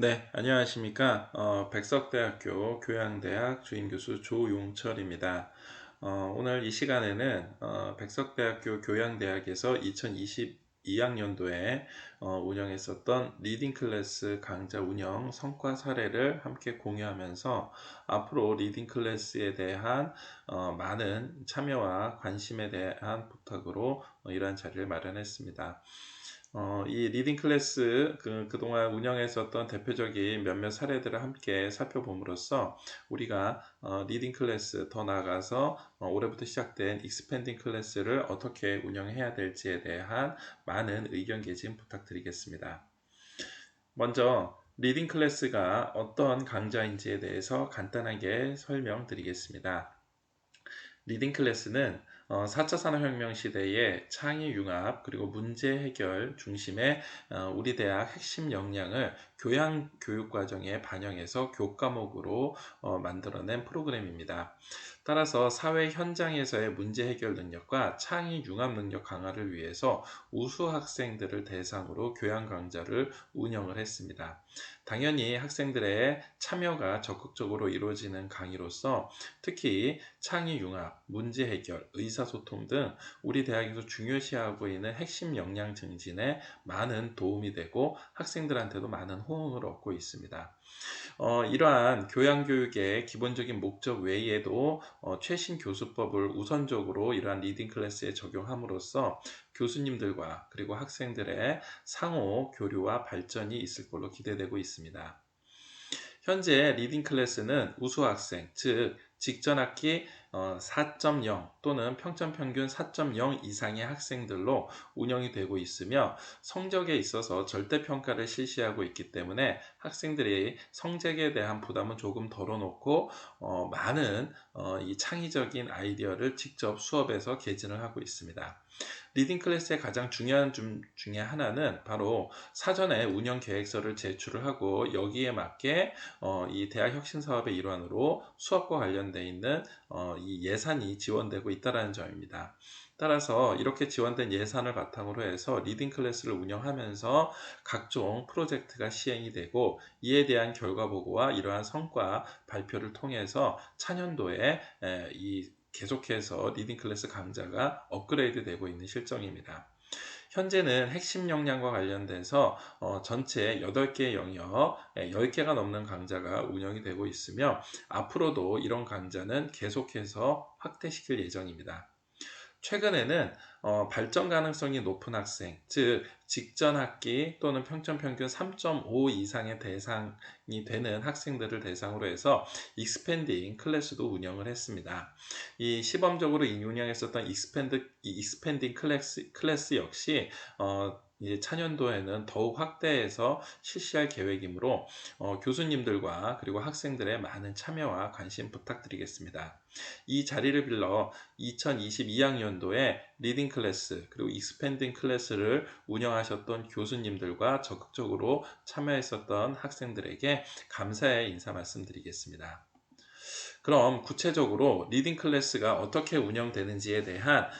네, 안녕하십니까. 백석대학교 교양대학 주임교수 조용철입니다. 오늘 이 시간에는 백석대학교 교양대학에서 2022학년도에 운영했었던 리딩 클래스 강좌 운영 성과 사례를 함께 공유하면서 앞으로 리딩 클래스에 대한 많은 참여와 관심에 대한 부탁으로 이러한 자리를 마련했습니다. 이 리딩 클래스 그동안 운영했었던 대표적인 몇몇 사례들을 함께 살펴봄으로써 우리가 리딩 클래스 더 나아가서 올해부터 시작된 익스펜딩 클래스를 어떻게 운영해야 될지에 대한 많은 의견 개진 부탁드리겠습니다. 먼저 리딩 클래스가 어떤 강좌인지에 대해서 간단하게 설명드리겠습니다. 리딩 클래스는 4차 산업혁명 시대의 창의 융합 그리고 문제 해결 중심의 우리 대학 핵심 역량을 교양 교육 과정에 반영해서 교과목으로 만들어낸 프로그램입니다. 따라서 사회 현장에서의 문제 해결 능력과 창의 융합 능력 강화를 위해서 우수 학생들을 대상으로 교양 강좌를 운영을 했습니다. 당연히 학생들의 참여가 적극적으로 이루어지는 강의로서 특히 창의 융합, 문제 해결, 의사소통 등 우리 대학에서 중요시하고 있는 핵심 역량 증진에 많은 도움이 되고 학생들한테도 많은 호응을 얻고 있습니다. 이러한 교양교육의 기본적인 목적 외에도 최신 교수법을 우선적으로 이러한 리딩 클래스에 적용함으로써 교수님들과 그리고 학생들의 상호 교류와 발전이 있을 걸로 기대되고 있습니다. 현재 리딩 클래스는 우수 학생, 즉 직전 학기 4.0 또는 평점 평균 4.0 이상의 학생들로 운영이 되고 있으며 성적에 있어서 절대평가를 실시하고 있기 때문에 학생들이 성적에 대한 부담은 조금 덜어놓고 많은 이 창의적인 아이디어를 직접 수업에서 개진을 하고 있습니다. 리딩 클래스의 가장 중요한 점 중에 하나는 바로 사전에 운영 계획서를 제출을 하고 여기에 맞게 이 대학 혁신 사업의 일환으로 수업과 관련되어 있는 이 예산이 지원되고 있다는 점입니다. 따라서 이렇게 지원된 예산을 바탕으로 해서 리딩 클래스를 운영하면서 각종 프로젝트가 시행이 되고 이에 대한 결과 보고와 이러한 성과 발표를 통해서 차년도에 이 계속해서 리딩 클래스 강좌가 업그레이드 되고 있는 실정입니다. 현재는 핵심 역량과 관련돼서 전체 8개의 영역, 10개가 넘는 강좌가 운영이 되고 있으며 앞으로도 이런 강좌는 계속해서 확대시킬 예정입니다. 최근에는 발전 가능성이 높은 학생, 즉 직전 학기 또는 평점 평균 3.5 이상의 대상이 되는 학생들을 대상으로 해서 익스펜딩 클래스도 운영을 했습니다. 이 시범적으로 운영했었던 익스펜딩 클래스 역시 이제 차년도에는 더욱 확대해서 실시할 계획이므로 교수님들과 그리고 학생들의 많은 참여와 관심 부탁드리겠습니다. 이 자리를 빌러 2022학년도에 리딩 클래스 그리고 익스펜딩 클래스를 운영하셨던 교수님들과 적극적으로 참여했었던 학생들에게 감사의 인사 말씀드리겠습니다. 그럼 구체적으로 리딩 클래스가 어떻게 운영되는지에 대한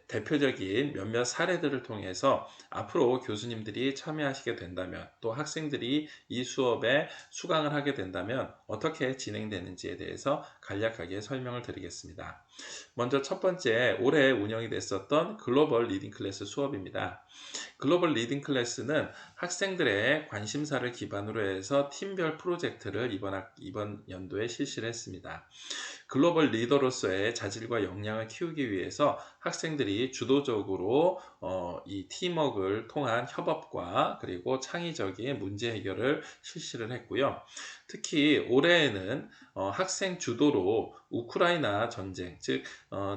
대표적인 몇몇 사례들을 통해서 앞으로 교수님들이 참여하시게 된다면 또 학생들이 이 수업에 수강을 하게 된다면 어떻게 진행되는지에 대해서 간략하게 설명을 드리겠습니다. 먼저 첫 번째 올해 운영이 됐었던 글로벌 리딩 클래스 수업입니다. 글로벌 리딩 클래스는 학생들의 관심사를 기반으로 해서 팀별 프로젝트를 이번 연도에 실시를 했습니다. 글로벌 리더로서의 자질과 역량을 키우기 위해서 학생들이 주도적으로 이 팀워크를 통한 협업과 그리고 창의적인 문제 해결을 실시를 했고요. 특히 올해에는 학생 주도로 우크라이나 전쟁, 즉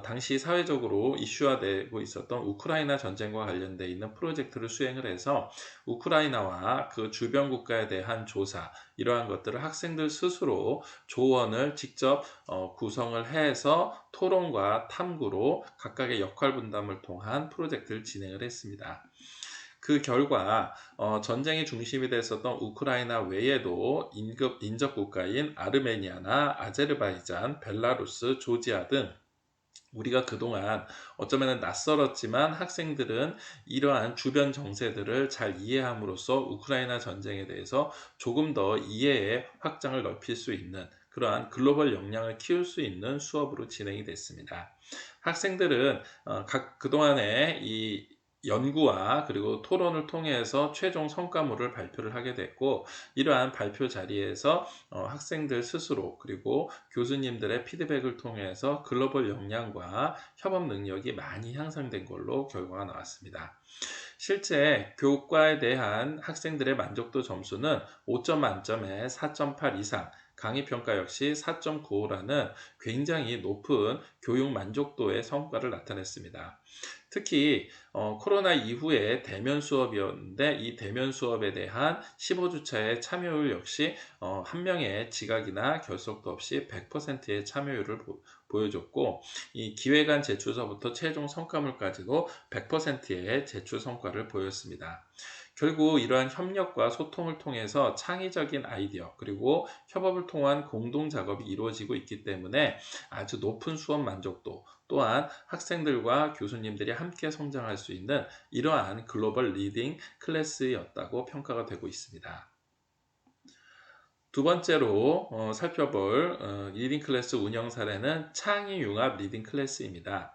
당시 사회적으로 이슈화되고 있었던 우크라이나 전쟁과 관련되어 있는 프로젝트를 수행을 해서 우크라이나와 그 주변 국가에 대한 조사, 이러한 것들을 학생들 스스로 조언을 직접 구성을 해서 토론과 탐구로 각각의 역할 분담을 통한 프로젝트를 진행을 했습니다. 그 결과 전쟁의 중심이 됐었던 우크라이나 외에도 인접 국가인 아르메니아나 아제르바이잔, 벨라루스, 조지아 등 우리가 그동안 어쩌면 낯설었지만 학생들은 이러한 주변 정세들을 잘 이해함으로써 우크라이나 전쟁에 대해서 조금 더 이해의 확장을 넓힐 수 있는 그러한 글로벌 역량을 키울 수 있는 수업으로 진행이 됐습니다. 학생들은 그동안의 이 연구와 그리고 토론을 통해서 최종 성과물을 발표를 하게 됐고, 이러한 발표 자리에서 학생들 스스로 그리고 교수님들의 피드백을 통해서 글로벌 역량과 협업 능력이 많이 향상된 걸로 결과가 나왔습니다. 실제 교과에 대한 학생들의 만족도 점수는 5점 만점에 4.8 이상, 강의 평가 역시 4.95라는 굉장히 높은 교육 만족도의 성과를 나타냈습니다. 특히 코로나 이후에 대면 수업이었는데, 이 대면 수업에 대한 15주차의 참여율 역시 한 명의 지각이나 결석도 없이 100%의 참여율을 보여줬고, 이 기획안 제출서부터 최종 성과물까지도 100%의 제출 성과를 보였습니다. 결국 이러한 협력과 소통을 통해서 창의적인 아이디어 그리고 협업을 통한 공동 작업이 이루어지고 있기 때문에 아주 높은 수업 만족도, 또한 학생들과 교수님들이 함께 성장할 수 있는 이러한 글로벌 리딩 클래스였다고 평가가 되고 있습니다. 두 번째로 살펴볼 리딩 클래스 운영 사례는 창의융합 리딩 클래스입니다.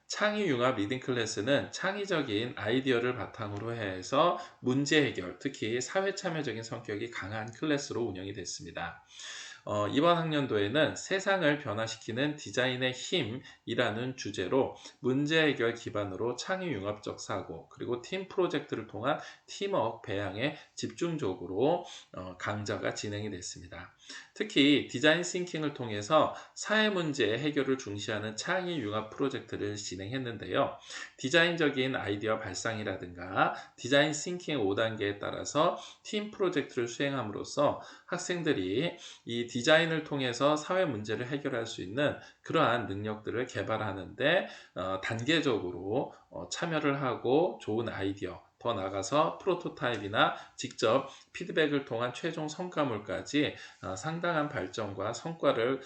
창의융합 리딩 클래스는 창의적인 아이디어를 바탕으로 해서 문제 해결, 특히 사회 참여적인 성격이 강한 클래스로 운영이 됐습니다. 이번 학년도에는 세상을 변화시키는 디자인의 힘이라는 주제로 문제 해결 기반으로 창의융합적 사고, 그리고 팀 프로젝트를 통한 팀워크 배양에 집중적으로 강좌가 진행이 됐습니다. 특히 디자인 싱킹을 통해서 사회 문제 해결을 중시하는 창의융합 프로젝트를 진행했는데요. 디자인적인 아이디어 발상이라든가 디자인 싱킹 5단계에 따라서 팀 프로젝트를 수행함으로써 학생들이 이 디자인을 통해서 사회 문제를 해결할 수 있는 그러한 능력들을 개발하는데 단계적으로 참여를 하고 좋은 아이디어, 더 나아가서 프로토타입이나 직접 피드백을 통한 최종 성과물까지 상당한 발전과 성과를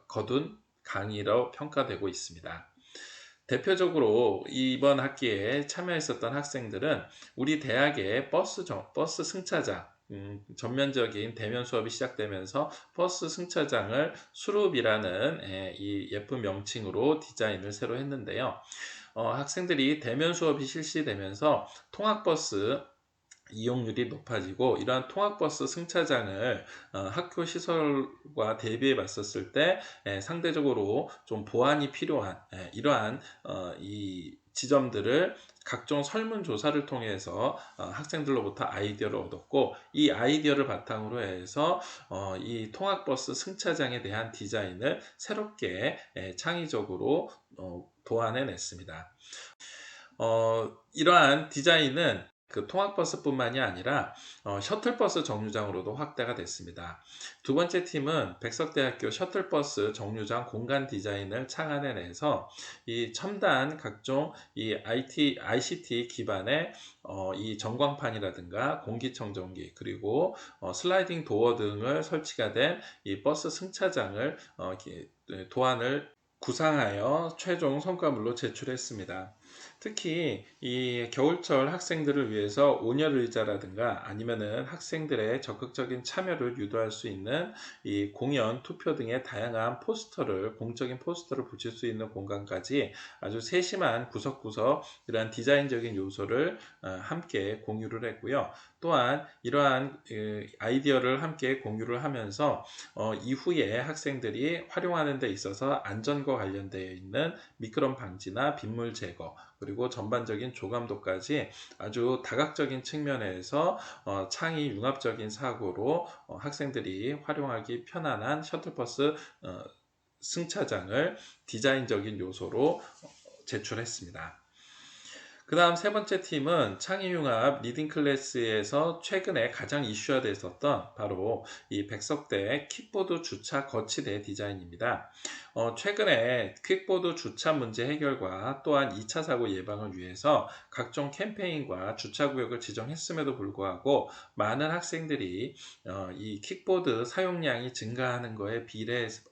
거둔 강의로 평가되고 있습니다. 대표적으로 이번 학기에 참여했었던 학생들은 우리 대학의 버스 승차장, 전면적인 대면 수업이 시작되면서 버스 승차장을 수룹이라는 이 예쁜 명칭으로 디자인을 새로 했는데요. 학생들이 대면 수업이 실시되면서 통학버스 이용률이 높아지고, 이러한 통학버스 승차장을 학교 시설과 대비해 봤었을 때 상대적으로 좀 보완이 필요한 이러한 이 지점들을 각종 설문조사를 통해서 학생들로부터 아이디어를 얻었고, 이 아이디어를 바탕으로 해서 이 통학버스 승차장에 대한 디자인을 새롭게 창의적으로 도안해냈습니다. 이러한 디자인은 그 통학버스뿐만이 아니라 셔틀버스 정류장으로도 확대가 됐습니다. 두 번째 팀은 백석대학교 셔틀버스 정류장 공간 디자인을 창안해내서 이 첨단 각종 이 ICT 기반의 이 전광판이라든가 공기청정기, 그리고 슬라이딩 도어 등을 설치가 된 이 버스 승차장을 도안을 구상하여 최종 성과물로 제출했습니다. 특히 이 겨울철 학생들을 위해서 온열 의자라든가 아니면은 학생들의 적극적인 참여를 유도할 수 있는 이 공연, 투표 등의 다양한 포스터를, 공적인 포스터를 붙일 수 있는 공간까지 아주 세심한 구석구석 이러한 디자인적인 요소를 함께 공유를 했고요. 또한 이러한 아이디어를 함께 공유를 하면서 이후에 학생들이 활용하는 데 있어서 안전과 관련되어 있는 미끄럼 방지나 빗물 제거, 그리고 전반적인 조감도까지 아주 다각적인 측면에서 창의 융합적인 사고로 학생들이 활용하기 편안한 셔틀버스 승차장을 디자인적인 요소로 제출했습니다. 그 다음 세 번째 팀은 창의융합 리딩 클래스에서 최근에 가장 이슈화 됐었던 바로 이 백석대 킥보드 주차 거치대 디자인입니다. 최근에 킥보드 주차 문제 해결과 또한 2차 사고 예방을 위해서 각종 캠페인과 주차구역을 지정했음에도 불구하고 많은 학생들이 이 킥보드 사용량이 증가하는 것에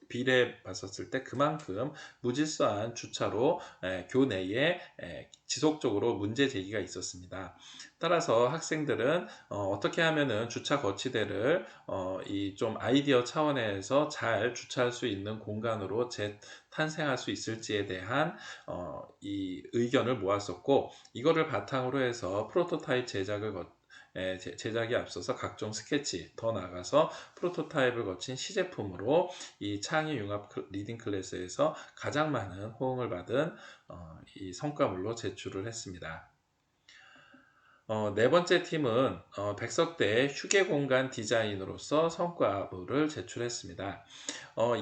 비례해 봤었을 때 그만큼 무질서한 주차로 교내에 지속적으로 문제 제기가 있었습니다. 따라서 학생들은 어떻게 하면은 주차 거치대를 이 좀 아이디어 차원에서 잘 주차할 수 있는 공간으로 재탄생할 수 있을지에 대한 이 의견을 모았었고, 이거를 바탕으로 해서 프로토타입 제작에 앞서서 각종 스케치, 더 나아가서 프로토타입을 거친 시제품으로 이 창의융합 리딩 클래스에서 가장 많은 호응을 받은 이 성과물로 제출을 했습니다. 네 번째 팀은 백석대 휴게 공간 디자인으로서 성과물을 제출했습니다.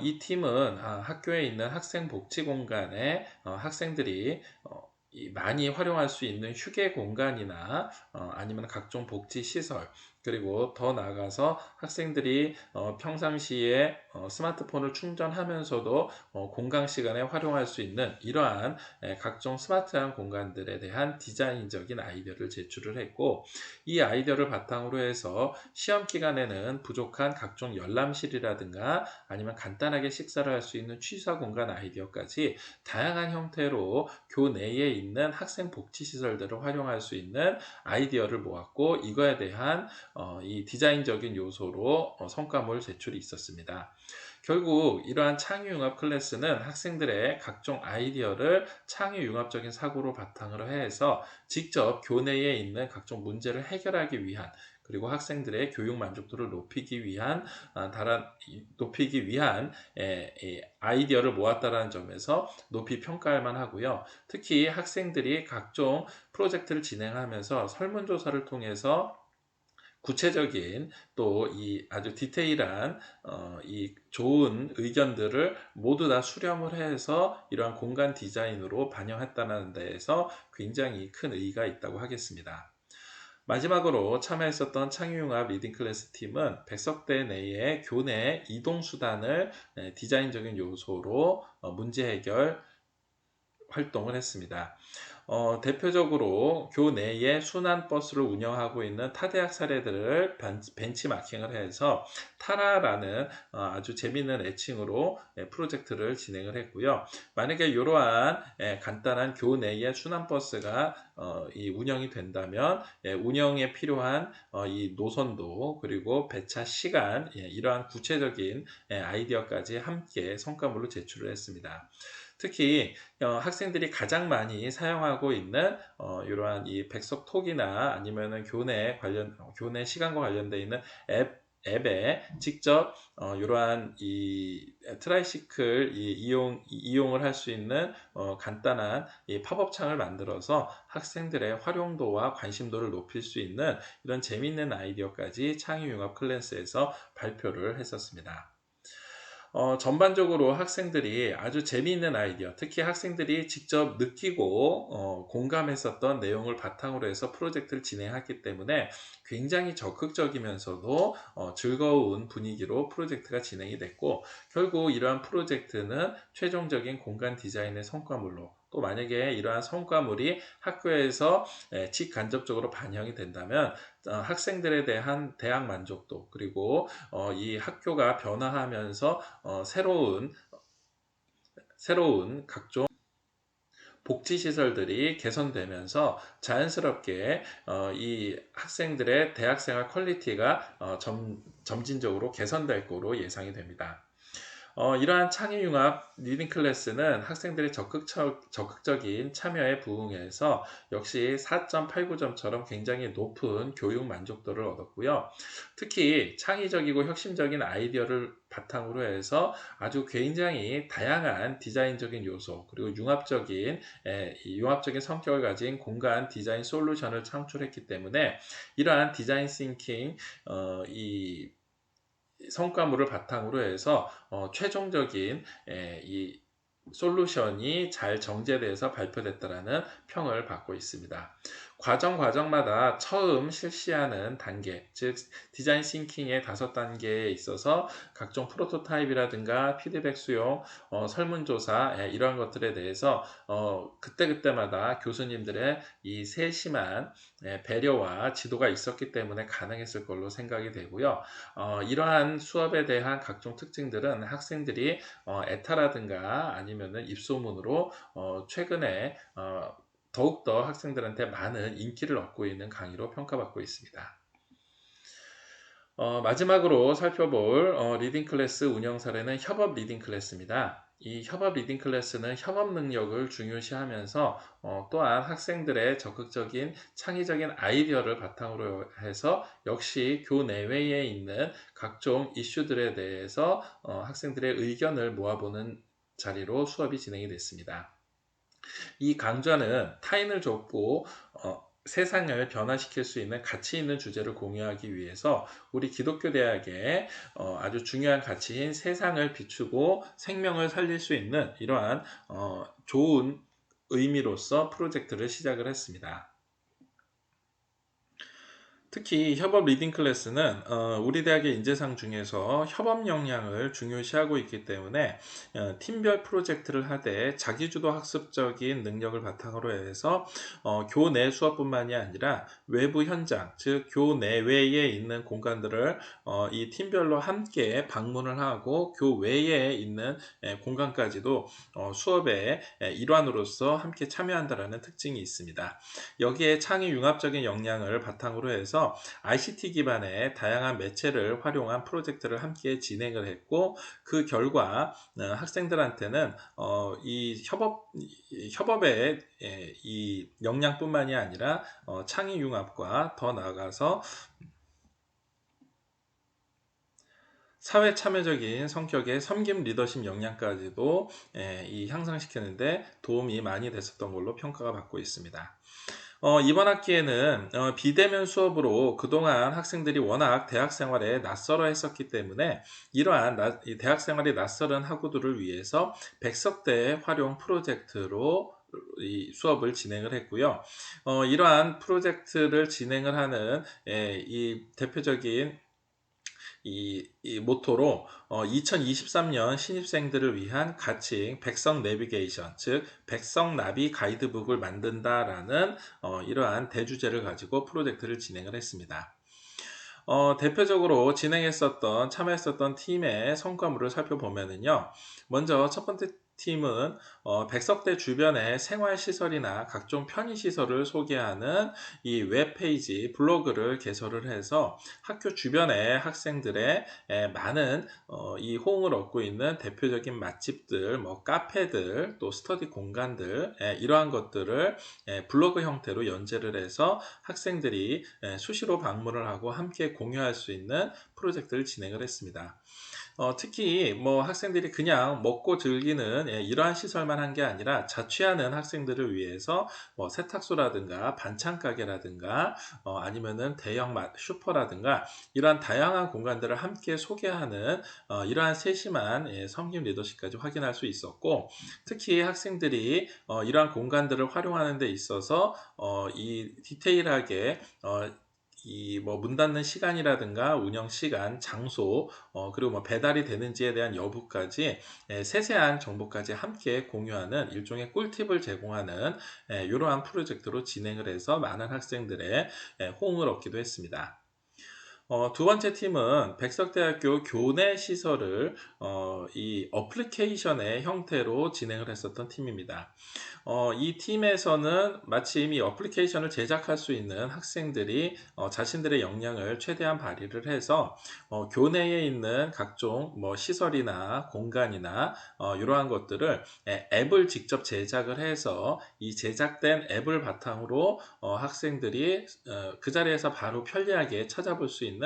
이 팀은 학교에 있는 학생 복지 공간에 학생들이 많이 활용할 수 있는 휴게 공간이나 아니면 각종 복지 시설, 그리고 더 나아가서 학생들이 평상시에 스마트폰을 충전하면서도 공강 시간에 활용할 수 있는 이러한 각종 스마트한 공간들에 대한 디자인적인 아이디어를 제출을 했고, 이 아이디어를 바탕으로 해서 시험 기간에는 부족한 각종 열람실이라든가 아니면 간단하게 식사를 할 수 있는 취사 공간 아이디어까지 다양한 형태로 교내에 있는 학생 복지 시설들을 활용할 수 있는 아이디어를 모았고, 이거에 대한 이 디자인적인 요소로 성과물 제출이 있었습니다. 결국 이러한 창의융합 클래스는 학생들의 각종 아이디어를 창의융합적인 사고로 바탕으로 해서 직접 교내에 있는 각종 문제를 해결하기 위한, 그리고 학생들의 교육 만족도를 높이기 위한 아이디어를 모았다는 점에서 높이 평가할 만하고요. 특히 학생들이 각종 프로젝트를 진행하면서 설문조사를 통해서 구체적인 또 이 아주 디테일한 이 좋은 의견들을 모두 다 수렴을 해서 이러한 공간 디자인으로 반영했다는 데에서 굉장히 큰 의의가 있다고 하겠습니다. 마지막으로 참여했었던 창의융합 리딩 클래스 팀은 백석대 내의 교내 이동수단을 디자인적인 요소로 문제 해결 활동을 했습니다. 대표적으로 교내에 순환버스를 운영하고 있는 타대학 사례들을 벤치마킹을 해서 타라라는 아주 재미있는 애칭으로 프로젝트를 진행을 했고요. 만약에 이러한 간단한 교내의 순환버스가 이 운영이 된다면 운영에 필요한 이 노선도, 그리고 배차 시간, 이러한 구체적인 아이디어까지 함께 성과물로 제출을 했습니다. 특히 학생들이 가장 많이 사용하고 있는 이러한 이 백석톡이나 아니면은 교내 시간과 관련되어 있는 앱에 직접 이러한 이 트라이시클 이용을 할 수 있는 간단한 이 팝업 창을 만들어서 학생들의 활용도와 관심도를 높일 수 있는 이런 재미있는 아이디어까지 창의융합 클래스에서 발표를 했었습니다. 전반적으로 학생들이 아주 재미있는 아이디어, 특히 학생들이 직접 느끼고 공감했었던 내용을 바탕으로 해서 프로젝트를 진행했기 때문에 굉장히 적극적이면서도 즐거운 분위기로 프로젝트가 진행이 됐고, 결국 이러한 프로젝트는 최종적인 공간 디자인의 성과물로, 또 만약에 이러한 성과물이 학교에서 직간접적으로 반영이 된다면 학생들에 대한 대학 만족도, 그리고 이 학교가 변화하면서 새로운 각종 복지시설들이 개선되면서 자연스럽게 이 학생들의 대학생활 퀄리티가 점진적으로 개선될 거로 예상이 됩니다. 이러한 창의융합 리딩 클래스는 학생들의 적극적인 참여에 부응해서 역시 4.89점처럼 굉장히 높은 교육 만족도를 얻었고요. 특히 창의적이고 혁신적인 아이디어를 바탕으로 해서 아주 굉장히 다양한 디자인적인 요소, 그리고 융합적인 성격을 가진 공간 디자인 솔루션을 창출했기 때문에 이러한 디자인 싱킹 이 성과물을 바탕으로 해서 최종적인 이 솔루션이 잘 정제돼서 발표됐다라는 평을 받고 있습니다. 과정마다 처음 실시하는 단계, 즉 디자인 싱킹의 5단계에 있어서 각종 프로토타입이라든가 피드백 수용, 설문조사 이러한 것들에 대해서 그때그때마다 교수님들의 이 세심한 배려와 지도가 있었기 때문에 가능했을 걸로 생각이 되고요. 이러한 수업에 대한 각종 특징들은 학생들이 에타라든가 아니면은 입소문으로 최근에 더욱더 학생들한테 많은 인기를 얻고 있는 강의로 평가받고 있습니다. 마지막으로 살펴볼 리딩 클래스 운영 사례는 협업 리딩 클래스입니다. 이 협업 리딩 클래스는 협업 능력을 중요시하면서 또한 학생들의 적극적인 창의적인 아이디어를 바탕으로 해서 역시 교내외에 있는 각종 이슈들에 대해서 학생들의 의견을 모아보는 자리로 수업이 진행이 됐습니다. 이 강좌는 타인을 돕고 세상을 변화시킬 수 있는 가치 있는 주제를 공유하기 위해서 우리 기독교 대학의 아주 중요한 가치인 세상을 비추고 생명을 살릴 수 있는 이러한 좋은 의미로서 프로젝트를 시작을 했습니다. 특히 협업 리딩 클래스는 우리 대학의 인재상 중에서 협업 역량을 중요시하고 있기 때문에 팀별 프로젝트를 하되 자기주도 학습적인 능력을 바탕으로 해서 교내 수업뿐만이 아니라 외부 현장, 즉 교내외에 있는 공간들을 이 팀별로 함께 방문을 하고 교외에 있는 공간까지도 수업의 일환으로서 함께 참여한다는 특징이 있습니다. 여기에 창의 융합적인 역량을 바탕으로 해서 ICT 기반의 다양한 매체를 활용한 프로젝트를 함께 진행을 했고 그 결과 학생들한테는 이 협업의 이 역량뿐만이 아니라 창의 융합과 더 나아가서 사회 참여적인 성격의 섬김 리더십 역량까지도 이 향상시키는데 도움이 많이 됐었던 걸로 평가가 받고 있습니다. 이번 학기에는 비대면 수업으로 그동안 학생들이 워낙 대학 생활에 낯설어 했었기 때문에 이러한 이 대학 생활이 낯설은 학우들을 위해서 백석대 활용 프로젝트로 이 수업을 진행을 했고요. 이러한 프로젝트를 진행을 하는 이 대표적인 이 모토로 2023년 신입생들을 위한 가칭 백성 내비게이션, 즉 백성 나비 가이드북을 만든다라는 이러한 대주제를 가지고 프로젝트를 진행을 했습니다. 대표적으로 참여했었던 팀의 성과물을 살펴보면은요. 먼저 첫 번째 팀은 백석대 주변의 생활시설이나 각종 편의시설을 소개하는 이 웹페이지, 블로그를 개설을 해서 학교 주변의 학생들의 많은 이 호응을 얻고 있는 대표적인 맛집들, 뭐 카페들, 또 스터디 공간들 이러한 것들을 블로그 형태로 연재를 해서 학생들이 수시로 방문을 하고 함께 공유할 수 있는 프로젝트를 진행을 했습니다. 특히 뭐 학생들이 그냥 먹고 즐기는 이러한 시설만 한 게 아니라 자취하는 학생들을 위해서 뭐 세탁소라든가 반찬 가게라든가 아니면은 대형 슈퍼라든가 이러한 다양한 공간들을 함께 소개하는 이러한 세심한 섬김 리더십까지 확인할 수 있었고, 특히 학생들이 이러한 공간들을 활용하는 데 있어서 이 디테일하게 이 뭐 문 닫는 시간이라든가 운영 시간, 장소, 그리고 뭐 배달이 되는지에 대한 여부까지 세세한 정보까지 함께 공유하는 일종의 꿀팁을 제공하는 이러한 프로젝트로 진행을 해서 많은 학생들의 호응을 얻기도 했습니다. 두 번째 팀은 백석대학교 교내 시설을 이 어플리케이션의 형태로 진행을 했었던 팀입니다. 이 팀에서는 마침 이 어플리케이션을 제작할 수 있는 학생들이 자신들의 역량을 최대한 발휘를 해서 교내에 있는 각종 뭐 시설이나 공간이나 이러한 것들을 앱을 직접 제작을 해서 이 제작된 앱을 바탕으로 학생들이 그 자리에서 바로 편리하게 찾아볼 수 있는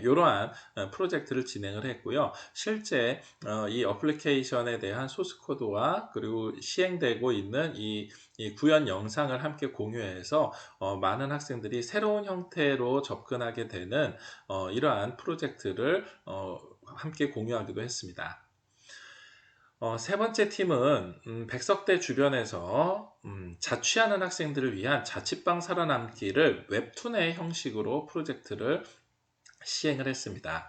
이러한 프로젝트를 진행을 했고요. 실제 이 어플리케이션에 대한 소스 코드와 그리고 시행되고 있는 이 구현 영상을 함께 공유해서 많은 학생들이 새로운 형태로 접근하게 되는 이러한 프로젝트를 함께 공유하기도 했습니다. 세 번째 팀은 백석대 주변에서 자취하는 학생들을 위한 자취방 살아남기를 웹툰의 형식으로 프로젝트를 시행을 했습니다.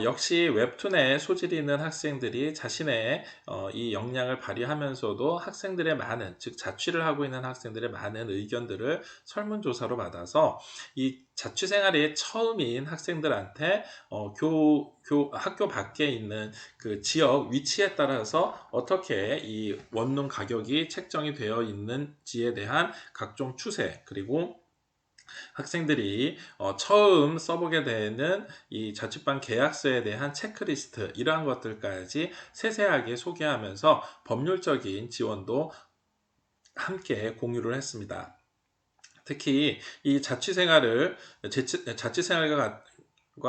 역시 웹툰에 소질이 있는 학생들이 자신의 이 역량을 발휘하면서도 학생들의 많은, 즉 자취를 하고 있는 학생들의 많은 의견들을 설문조사로 받아서 이 자취생활이 처음인 학생들한테 학교 밖에 있는 그 지역 위치에 따라서 어떻게 이 원룸 가격이 책정이 되어 있는지에 대한 각종 추세, 그리고 학생들이 처음 써보게 되는 이 자취방 계약서에 대한 체크리스트, 이러한 것들까지 세세하게 소개하면서 법률적인 지원도 함께 공유를 했습니다. 특히 이 자취생활과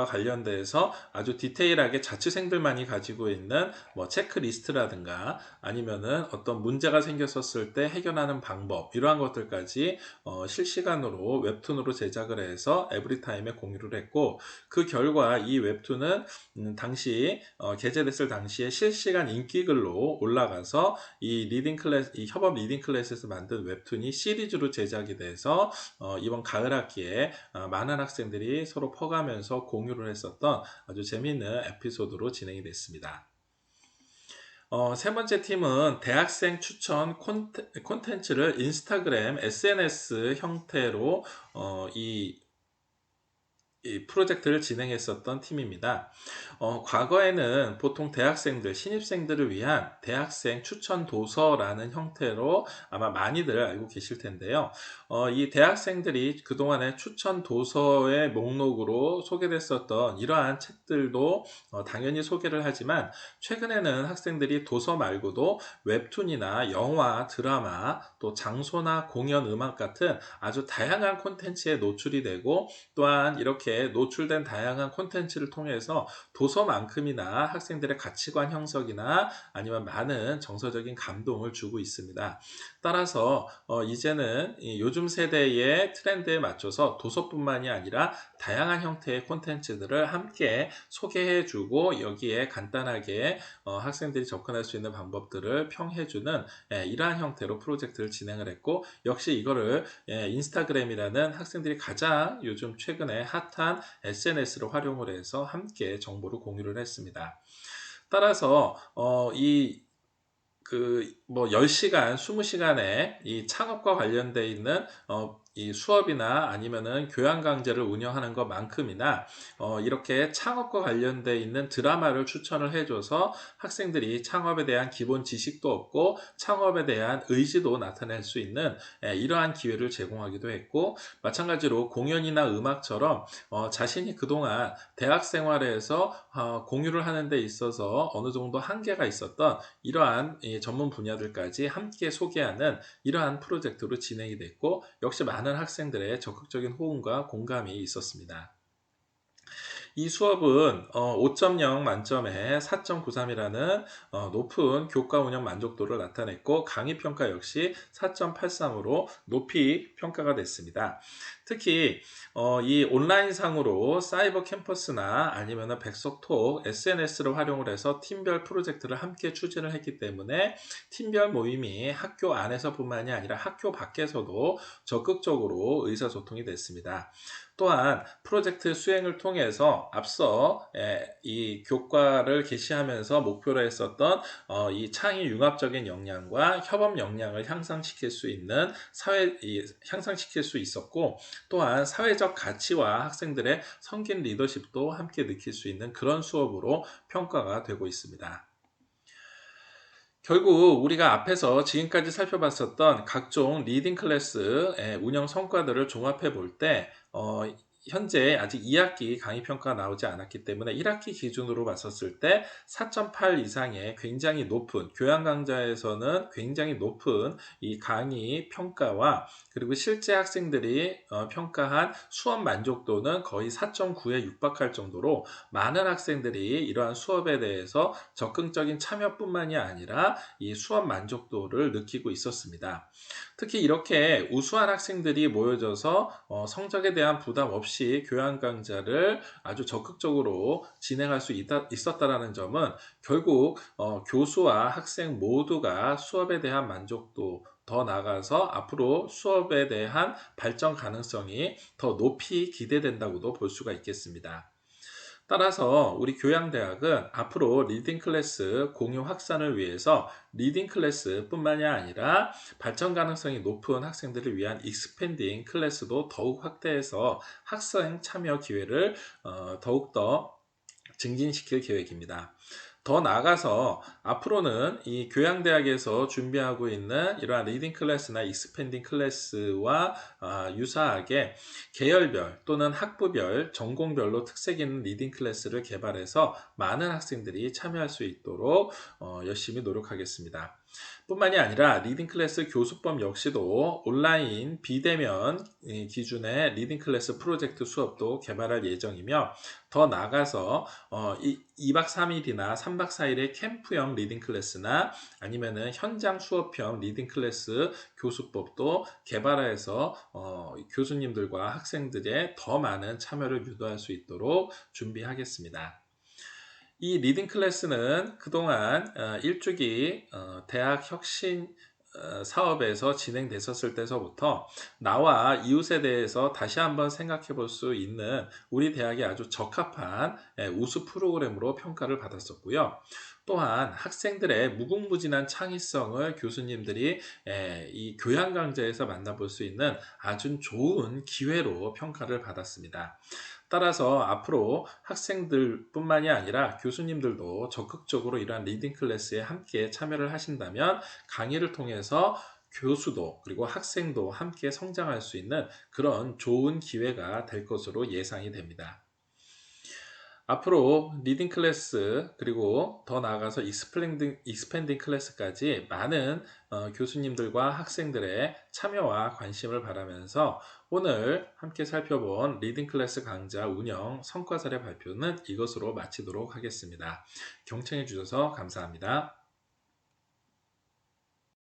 관련돼서 아주 디테일하게 자취생들만이 가지고 있는 뭐 체크리스트라든가 아니면은 어떤 문제가 생겼었을 때 해결하는 방법, 이러한 것들까지 실시간으로 웹툰으로 제작을 해서 에브리타임에 공유를 했고, 그 결과 이 웹툰은 당시 게재됐을 당시에 실시간 인기글로 올라가서 이 협업 리딩 클래스에서 만든 웹툰이 시리즈로 제작이 돼서 이번 가을 학기에 많은 학생들이 서로 퍼가면서 공유를 했었던 아주 재미있는 에피소드로 진행이 됐습니다. 세 번째 팀은 대학생 추천 콘텐츠를 인스타그램 SNS 형태로 이 프로젝트를 진행했었던 팀입니다. 과거에는 보통 대학생들, 신입생들을 위한 대학생 추천 도서라는 형태로 아마 많이들 알고 계실 텐데요. 이 대학생들이 그동안에 추천 도서의 목록으로 소개됐었던 이러한 책들도 당연히 소개를 하지만, 최근에는 학생들이 도서 말고도 웹툰이나 영화, 드라마, 또 장소나 공연, 음악 같은 아주 다양한 콘텐츠에 노출이 되고, 또한 이렇게 노출된 다양한 콘텐츠를 통해서 도서만큼이나 학생들의 가치관 형성이나 아니면 많은 정서적인 감동을 주고 있습니다. 따라서 이제는 요즘 세대의 트렌드에 맞춰서 도서뿐만이 아니라 다양한 형태의 콘텐츠들을 함께 소개해주고, 여기에 간단하게 학생들이 접근할 수 있는 방법들을 평해주는 이러한 형태로 프로젝트를 진행을 했고, 역시 이거를 인스타그램이라는 학생들이 가장 요즘 최근에 핫한 SNS를 활용을 해서 함께 정보를 공유를 했습니다. 따라서 뭐 10시간, 20시간에 이 창업과 관련돼 있는 이 수업이나 아니면은 교양 강좌를 운영하는 것만큼이나 이렇게 창업과 관련돼 있는 드라마를 추천을 해줘서 학생들이 창업에 대한 기본 지식도 얻고 창업에 대한 의지도 나타낼 수 있는 이러한 기회를 제공하기도 했고, 마찬가지로 공연이나 음악처럼 자신이 그동안 대학 생활에서 공유를 하는 데 있어서 어느 정도 한계가 있었던 이러한 전문 분야들까지 함께 소개하는 이러한 프로젝트로 진행이 됐고, 역시 많은 학생들의 적극적인 호응과 공감이 있었습니다. 이 수업은 5.0 만점에 4.93이라는 높은 교과 운영 만족도를 나타냈고, 강의 평가 역시 4.83으로 높이 평가가 됐습니다. 특히 이 온라인상으로 사이버 캠퍼스나 아니면 백석톡, SNS를 활용을 해서 팀별 프로젝트를 함께 추진을 했기 때문에 팀별 모임이 학교 안에서뿐만이 아니라 학교 밖에서도 적극적으로 의사소통이 됐습니다. 또한 프로젝트 수행을 통해서 앞서 이 교과를 개시하면서 목표로 했었던 이 창의 융합적인 역량과 협업 역량을 향상시킬 수 있는 향상시킬 수 있었고, 또한 사회적 가치와 학생들의 성긴 리더십도 함께 느낄 수 있는 그런 수업으로 평가가 되고 있습니다. 결국 우리가 앞에서 지금까지 살펴봤었던 각종 리딩 클래스의 운영 성과들을 종합해 볼 때 현재 아직 2학기 강의 평가가 나오지 않았기 때문에 1학기 기준으로 봤었을 때 4.8 이상의 굉장히 높은, 교양 강좌에서는 굉장히 높은 이 강의 평가와, 그리고 실제 학생들이 평가한 수업 만족도는 거의 4.9에 육박할 정도로 많은 학생들이 이러한 수업에 대해서 적극적인 참여뿐만이 아니라 이 수업 만족도를 느끼고 있었습니다. 특히 이렇게 우수한 학생들이 모여져서 성적에 대한 부담 없이 없이 교양 강좌를 아주 적극적으로 진행할 수 있었다라는 점은 결국 교수와 학생 모두가 수업에 대한 만족도 더 나아가서 앞으로 수업에 대한 발전 가능성이 더 높이 기대된다고도 볼 수가 있겠습니다. 따라서 우리 교양대학은 앞으로 리딩 클래스 공유 확산을 위해서 리딩 클래스 뿐만이 아니라 발전 가능성이 높은 학생들을 위한 익스펜딩 클래스도 더욱 확대해서 학생 참여 기회를 더욱더 증진시킬 계획입니다. 더 나아가서 앞으로는 이 교양대학에서 준비하고 있는 이러한 리딩 클래스나 익스펜딩 클래스와 유사하게 계열별 또는 학부별, 전공별로 특색 있는 리딩 클래스를 개발해서 많은 학생들이 참여할 수 있도록 열심히 노력하겠습니다. 뿐만이 아니라 리딩 클래스 교수법 역시도 온라인 비대면 기준의 리딩 클래스 프로젝트 수업도 개발할 예정이며 더 나아가서 2박 3일이나 3박 4일의 캠프형 리딩 클래스나 아니면은 현장 수업형 리딩 클래스 교수법도 개발해서 교수님들과 학생들의 더 많은 참여를 유도할 수 있도록 준비하겠습니다. 이 리딩 클래스는 그동안 일주기 대학 혁신 사업에서 진행됐었을 때서부터 나와 이웃에 대해서 다시 한번 생각해 볼 수 있는 우리 대학에 아주 적합한 우수 프로그램으로 평가를 받았었고요. 또한 학생들의 무궁무진한 창의성을 교수님들이 이 교양 강좌에서 만나볼 수 있는 아주 좋은 기회로 평가를 받았습니다. 따라서 앞으로 학생들뿐만이 아니라 교수님들도 적극적으로 이러한 리딩 클래스에 함께 참여를 하신다면 강의를 통해서 교수도 그리고 학생도 함께 성장할 수 있는 그런 좋은 기회가 될 것으로 예상이 됩니다. 앞으로 리딩 클래스 그리고 더 나아가서 익스펜딩 클래스까지 많은 교수님들과 학생들의 참여와 관심을 바라면서 오늘 함께 살펴본 리딩 클래스 강좌 운영 성과 사례 발표는 이것으로 마치도록 하겠습니다. 경청해 주셔서 감사합니다.